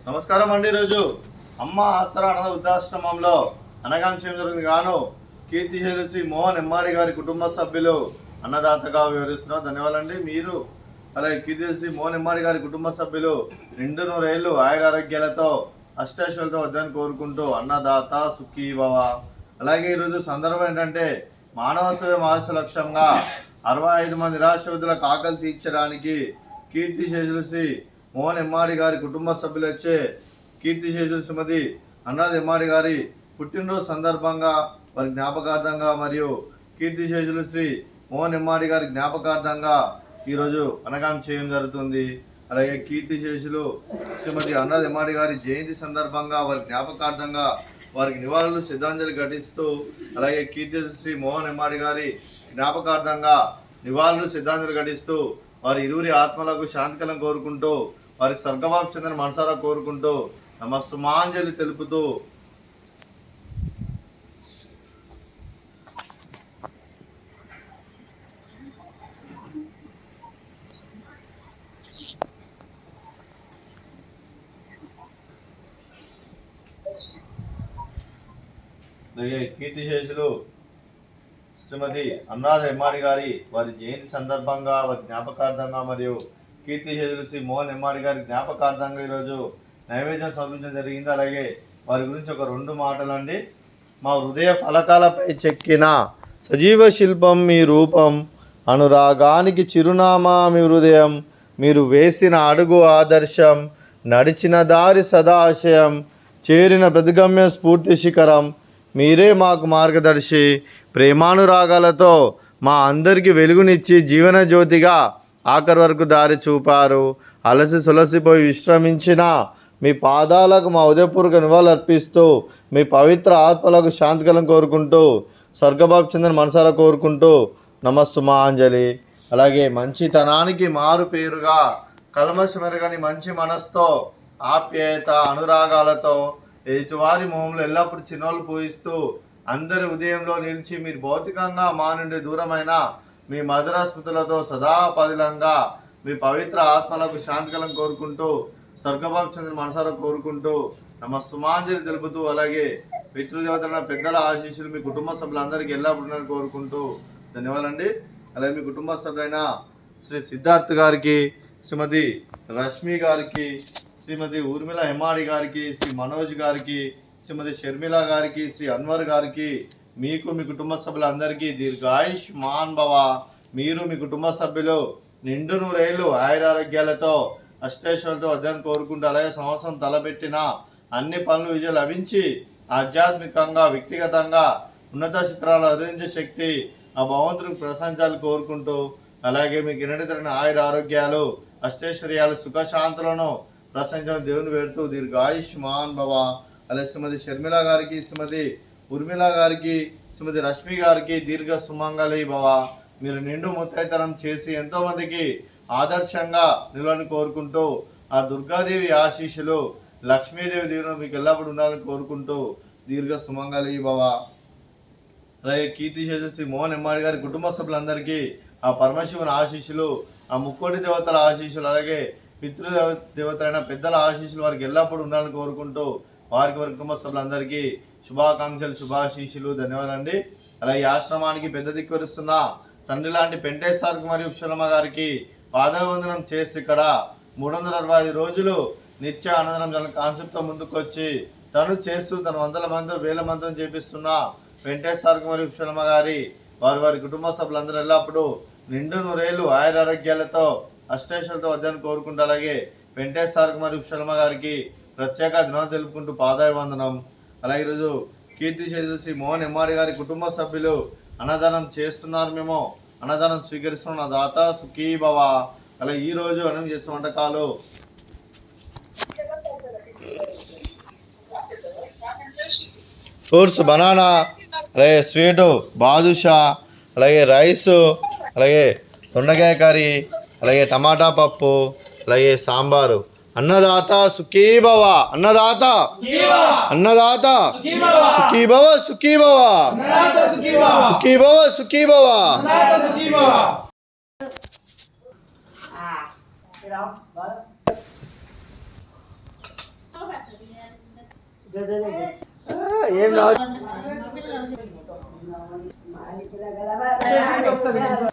నమస్కారం అండి. ఈరోజు అమ్మ ఆసరా అనాథ వృద్ధాశ్రమంలో అనగాం చేయడం జరిగింది గాను కీర్తిశేషులు శ్రీ మోహన్ ఎమ్మాడి గారి కుటుంబ సభ్యులు అన్నదాతగా వివరిస్తున్నారు. ధన్యవాదాలండి. మీరు అలాగే కీర్తిశేషులు శ్రీ మోహన్ ఎమ్మాడి గారి కుటుంబ సభ్యులు నిండు నూరేళ్లు ఆయురారోగ్యాలతో అష్టాశ్వలతో వద్దని కోరుకుంటూ అన్నదాత సుఖీ భవ. అలాగే ఈరోజు సందర్భం ఏంటంటే మానవ సేవ మహర్షి లక్ష్యంగా 65 మంది నిరాశ్రయులకు ఆకలి తీర్చడానికి కీర్తిశేషులు శ్రీ మోహన్ ఎమ్మాడి గారి కుటుంబ సభ్యులు వచ్చే కీర్తిశేషులు శ్రీమతి అన్నదాత ఎమ్మాడి గారి పుట్టినరోజు సందర్భంగా వారి జ్ఞాపకార్థంగా మరియు కీర్తిశేషులు శ్రీ మోహన్ ఎమ్మాడి గారి జ్ఞాపకార్థంగా ఈరోజు అనగాం చేయడం జరుగుతుంది. అలాగే కీర్తిశేషులు శ్రీమతి అన్నదాత ఎమ్మాడి గారి జయంతి సందర్భంగా వారి జ్ఞాపకార్థంగా వారికి నివాళులు శ్రద్ధాంజలి ఘటిస్తూ అలాగే కీర్తిశేషులు శ్రీ మోహన్ ఎమ్మాడి గారి జ్ఞాపకార్థంగా నివాళులు శ్రద్ధాంజలి ఘటిస్తూ వారి ఇరువురి ఆత్మలకు శాంతికలం కోరుకుంటూ వారి స్వర్గవాపు చెందిన మనసారా కోరుకుంటూ నమస్సుమాంజలి తెలుపుతూ కీర్తిశేషులు శ్రీమతి అన్నదాత ఎమ్మాడి గారి వారి జయంతి సందర్భంగా వారి జ్ఞాపకార్థంగా మరియు కీర్తిశేషులు శ్రీ మోహన్ ఎమ్మాడి గారి జ్ఞాపకార్థంగా ఈరోజు నైవేద్యం సమర్పించడం జరిగింది. అలాగే వారి గురించి ఒక 2 మాటలండి. మా హృదయ ఫలకాలపై చెక్కిన సజీవ శిల్పం మీ రూపం, అనురాగానికి చిరునామా మీ హృదయం, మీరు వేసిన అడుగు ఆదర్శం, నడిచిన దారి సదాశయం, చేరిన ప్రతిగమ్య స్ఫూర్తి శిఖరం, మీరే మాకు మార్గదర్శి, ప్రేమానురాగాలతో మా అందరికీ వెలుగునిచ్చి జీవన జ్యోతిగా ఆఖరి వరకు దారి చూపారు. అలసి సొలసిపోయి విశ్రమించిన మీ పాదాలకు మా ఉదయపూర్వక నివాళులు అర్పిస్తూ మీ పవిత్ర ఆత్మలకు శాంతికలం కోరుకుంటూ స్వర్గబాబు చెందిన మనసారా కోరుకుంటూ నమస్సుమాంజలి. అలాగే మంచితనానికి మారు పేరుగా కల్మషమెరగని మంచి మనస్తో ఆప్యాయత అనురాగాలతో ఎదుటివారి మొహంలో ఎల్లప్పుడూ చిన్నోళ్ళు పూయిస్తూ అందరి ఉదయంలో నిలిచి మీరు భౌతికంగా మా నుండి దూరమైన మీ మధుర స్మృతులతో సదా పదిలంగా మీ పవిత్ర ఆత్మలకు శాంతికలం కోరుకుంటూ స్వర్గబాబు చెందిన మనసారా కోరుకుంటూ నమస్సుమాంజలి తెలుపుతూ అలాగే పితృదేవతల పెద్దల ఆశీస్సులు మీ కుటుంబ సభ్యులందరికీ ఎల్లప్పుడూ కోరుకుంటూ ధన్యవాదాలండి. అలాగే మీ కుటుంబ సభ్యులైన శ్రీ సిద్ధార్థ్ గారికి, శ్రీమతి రష్మి గారికి, శ్రీమతి ఊర్మిళ ఎమ్మాడి గారికి, శ్రీ మనోజ్ గారికి, శ్రీమతి షర్మిల గారికి, శ్రీ అన్వర్ గారికి, మీకు మీ కుటుంబ సభ్యులందరికీ దీర్ఘాయుష్మాన్ భవ. మీరు మీ కుటుంబ సభ్యులు నిండు నూరేళ్లు ఆయురారోగ్యాలతో అష్టైశ్వర్యాలతో వద్దని కోరుకుంటూ అలాగే సంవత్సరం తలపెట్టిన అన్ని పనులు విజయం లభించి ఆధ్యాత్మికంగా వ్యక్తిగతంగా ఉన్నత శిఖరాలు అధించే శక్తి ఆ భగవంతుడికి ప్రశంసాలు కోరుకుంటూ అలాగే మీకు ఎన్నటితరని ఆయురారోగ్యాలు అష్టైశ్వర్యాలు సుఖశాంతులను ప్రశంసలు దేవుని వేడుతూ దీర్ఘాయుష్మాన్ భవ. అలాగే శ్రీమతి షర్మిల గారికి, శ్రీమతి ఉర్మిళ గారికి, శ్రీమతి రష్మి గారికి దీర్ఘ సుమంగళి భవ. మీరు నిండు ముత్తైతనం చేసి ఎంతోమందికి ఆదర్శంగా నిలవని కోరుకుంటూ ఆ దుర్గాదేవి ఆశీస్సులు లక్ష్మీదేవి దీవెన మీకు ఎల్లప్పుడూ ఉండాలని కోరుకుంటూ దీర్ఘ సుమంగళి భవ. అలాగే కీర్తిశేషులు శ్రీ మోహన్ ఎమ్మాడి గారి కుటుంబ సభ్యులందరికీ ఆ పరమశివుని ఆశీస్సులు, ఆ ముక్కోటి దేవతల ఆశీస్సులు, అలాగే పితృదేవతలైన పెద్దల ఆశీస్సులు వారికి ఎల్లప్పుడూ ఉండాలని కోరుకుంటూ వారి కుటుంబ సభ్యులందరికీ శుభాకాంక్షలు, శుభాశీస్సులు. ధన్యవాదాలండి. అలాగే ఆశ్రమానికి పెద్ద దిక్కువరుస్తున్న తండ్రి లాంటి పెంటేశ్వర్ మరియు ఉప్షలమ్మ గారికి పాదవందనం చేసి ఇక్కడ 365 రోజులు నిత్య అన్నదానం కాన్సెప్ట్తో ముందుకొచ్చి తను చేస్తూ తన వందల మంది వేల మందిని చేపిస్తున్న వెంకటేశ్వర మరియు ఉప్షలమ్మ గారి వారి కుటుంబ సభ్యులందరూ ఎల్లప్పుడూ నిండు నూరేళ్లు ఆయురారోగ్యాలతో అష్టైశ్వర్యాలతో వద్దని కోరుకుంటూ అలాగే వెంకటేశ్వర మరియు ఉప్షలమ్మ గారికి ప్రత్యేక దినం తెలుపుకుంటూ పాదాభివందనం. అలాగే ఈరోజు కీర్తిశేషులు శ్రీ మోహన్ ఎమ్మాడి గారి కుటుంబ సభ్యులు అన్నదానం చేస్తున్నారు. మేము అన్నదానం స్వీకరిస్తున్న దాత సుఖీ భవ. అలాగే ఈరోజు అన్నం చేసిన వంటకాలు ఫ్రూట్స్ బనానా, అలాగే స్వీటు బాదుషా, అలాగే రైసు, అలాగే దొండకాయ కర్రీ, అలాగే టమాటా పప్పు, అలాగే సాంబారు. అన్నదాత సుఖీ భవ. అన్నదాత అన్నదాత సుఖీ భవ, సుఖీ భవ, సుఖీ భవ, సుఖీ భవ. ఏం రావు వస్తుంది